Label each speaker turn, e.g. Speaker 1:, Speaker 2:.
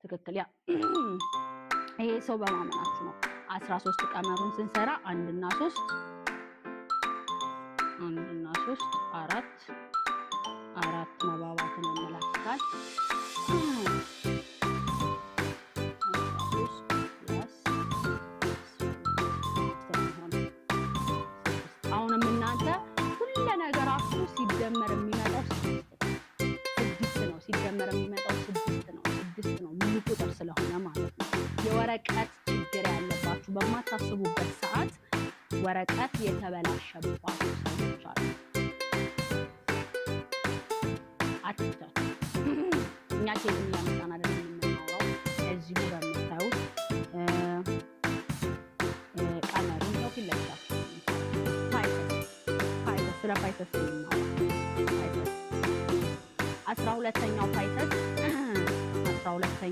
Speaker 1: ትክክል ያ ይሄ ሰው በማመናችሁ ነው 13 ቀመሩን ስንሰራ 1 እና 3 4 መባባትን ያመላክታል አሁንም እናንተ ሁሉ ነገራችሁ ሲደመር የሚመጣው 6 ነው ሲደመር የሚመጣው 6 ነው ሙሉ ቁጥር ስለሆነ ማለት ነው የወረቀት ችግር ያለባችሁ በማታስቡበት ሰዓት ወረቀት የተበላሸባችሁ ሰዎች አሉ አትፍታት እኛ ከዚህ ያመጣና አይደለም የምናወራው እዚህ ጋር የምታዩት ቀመሩን ነው ፍለጋችሁ ፓይተስ ስለ ፓይተስ ነው 12ኛው ፓይተስ 12ኛ